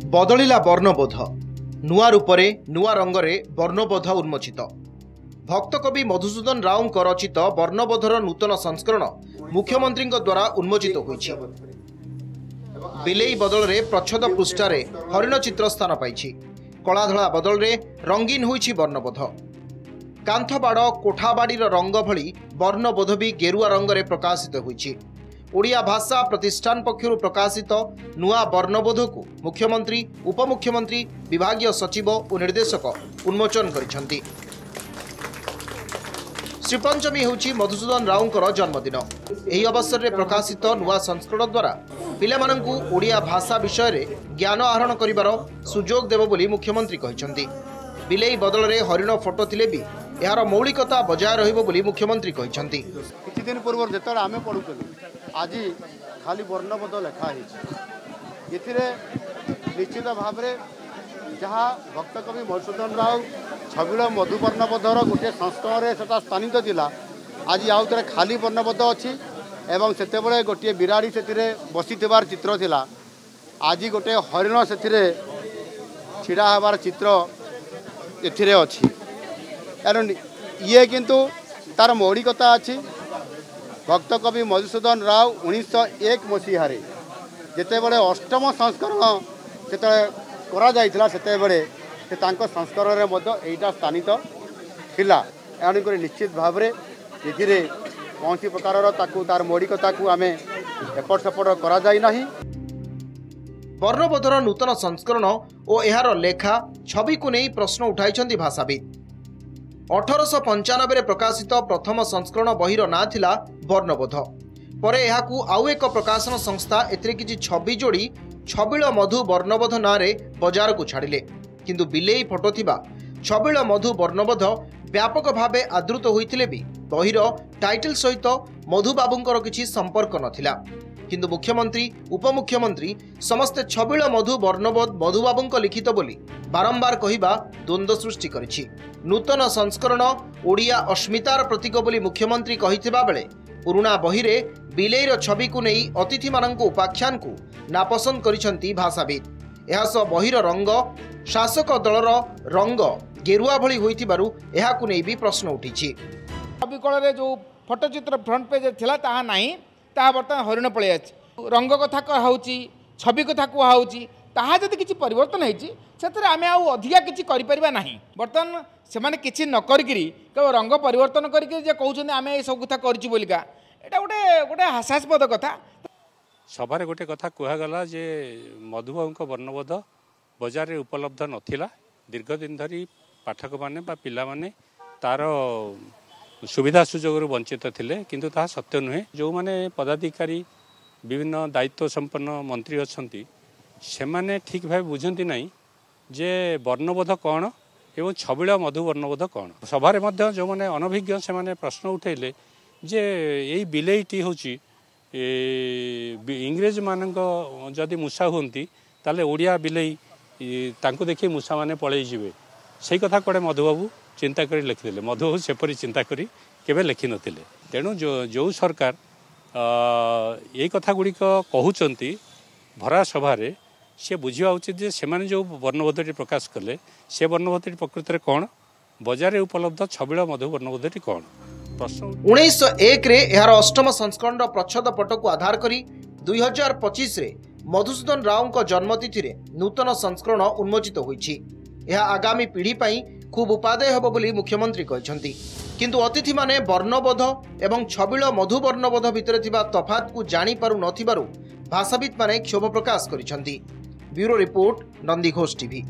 बदलिला वर्णबोध नुआ रूपरे नुआ रंगरे वर्णबोध उन्मोचित। भक्तकवि मधुसूदन राव रचित वर्णबोधर नूतन संस्करण मुख्यमंत्री द्वारा उन्मोचित होईछि। बिलेई बदल रे प्रच्छद पृष्ठारे हरिण चित्र स्थान पाइछि। कलाधला बदल रे रंगीन होईछि वर्णबोध। कांथबाड़ कोठाबाड़ीर रंग भली वर्णबोध भी गेरुआ रंगरे प्रकाशित होईछि। ओडिया भाषा प्रतिष्ठान पक्षरु प्रकाशित नुआ वर्णबोध को मुख्यमंत्री उपमुख्यमंत्री विभागीय सचिव और निर्देशक उन्मोचन करिसेंति। श्रीपंचमी होउछि मधुसूदन रावकर जन्मदिन। एही अवसर रे प्रकाशित नुआ संस्करण द्वारा पिलामानंकु ओडिया भाषा विषय रे ज्ञान आहरण करिवार सुजोग देव बोली मुख्यमंत्री कहिसेंति। बिलेई बदल रे हरिण फोटो थिले भी यार मौलिकता बजाय रहिबो बोली मुख्यमंत्री कहिसेंति। किछि दिन पूर्व जेतले आमे पढुतलु आज खाली वर्णबोध लेखा है। निश्चित भाव जहाँ भक्तकवि मधुसूदन राव छबिल मधु वर्णबोधर गोटे संस्करण से स्थानित थिला। आज आउ थे खाली वर्णबोध अच्छी एवं सेतेबेले गोटे बिराड़ी से बसीथिबार चित्र थिला। आज गोटे हरिण से छिड़ा हबार चित्र एथिरे अच्छी। ये किंतु तार मौलिकता अच्छी। भक्तकवि मधुसूदन राव 1901 मसीह जितेबले अष्टम संस्करण जिते संस्करण में स्थानित थिला। एणुक निश्चित भाव में कौन प्रकार तार मौलिकता को आम एपट सेपट करा जाई नाही। वर्णबोधर नूतन संस्करण और यार लेखा छवि को नहीं प्रश्न उठाई भाषाविद। 1895 प्रकाशित प्रथम संस्करण बहिर ना थिला वर्णबोध। परे एहाकू आउ एक प्रकाशन संस्था एथिरे किछि छवि जोड़ी छबिल मधु वर्णबोध नारे बजार को छाड़िले। किंतु बिलेई फोटो थिबा छबिल मधु वर्णबोध व्यापक भावे आदृत होइथिले भी बहिर टाइटल सहित मधु बाबूंकर किछि संपर्क नथिला। किंतु मुख्यमंत्री उपमुख्यमंत्री समस्ते छबिल मधु वर्णबोध मधुबाबूंक लिखित बोली बारंबार कहिबा द्वंद्व सृष्टि करिछि। नूतन संस्करण ओडिया अस्मितार प्रतीक बोली मुख्यमंत्री कहिथिबा बेले पुराणा बहिरे बिलेईर छवि को नहीं अतिथि मानक उपाख्यान को नापसंद करिसेंति भाषाविद। एहास बहिर रंग शासक दलर रंग गेरुआ भली होइथिबारु एहाकु नहीं भी प्रश्न उठिछि। छवि कल रे जो फोटोचित्र फ्रंट पेज थिला ताहा नाही ताहा बर्तमान हरिण पळे अछि। रंग कथा कहउछि छवि कथा कहउछि ताहा जदि किछि परिवर्तन हैछि सेतरे आमे आउ अधिका किछि करि परिबा नाही। बर्तमान से माने किछि न करिकरी केवल रंग परिवर्तन करिकरी जे कहउछन आमे ए सब कथा करछि बोलिका एटा गोटे गोटे हास्यास्पद कथा। सभारे गोटे कथा कहगला जे मधुबाबूंक वर्णबोध बजार रे उपलब्ध नथिला। दीर्घ दिन धरी पाठक माने बा पिला माने तार सुविधा सुजोग वंचित थिले किंतु ताहा सत्य नुहे। जो माने पदाधिकारी विभिन्न दायित्व संपन्न मंत्री अछंती से माने ठीक भाव बुझंती नहीं जे वर्णबोध कौन एवं छबिल मधु वर्णबोध कौन। सभारे मध्य जो माने अनभिज्ञ से माने प्रश्न उठेले जे यही बिलेईटी होची इंग्रेज मानक जदि मूषा हुंती ताले ओडिया बिलेई तांको देखि मूषा माने पळेई जिवे सेही कथा कोडे मधुबाबू चिंता करी लिखिले। मधुबाबू सेपरी चिंता करी केबे लिखि नथिले। तेणु जो सरकार ये कथा गुड़िक कहउचंती भरा सभारे से बुझिया उचित जे सेमाने जो वर्णबोधटी प्रकाश कले से वर्णबोधटी प्रकृत रे कौन बजार रे उपलब्ध छबिल मधु वर्णबोधटी कौन। 1901 रे एहार अष्टम संस्करण प्रच्छद पट को आधार करी 2025 रे मधुसूदन राव जन्मतिथि रे नूतन संस्करण उन्मोचित होईछि। यह आगामी पीढ़ी पाई खूब उपादेय हेबो बोली मुख्यमंत्री कहिसेंति। किंतु अतिथि माने वर्णबोध एवं छबिल मधु वर्णबोध भितरे थिबा तफात को जानी पारु नथिबारु भाषाविद माने क्षोभ प्रकाश करिसेंति। Bureau report Nandighosh TV.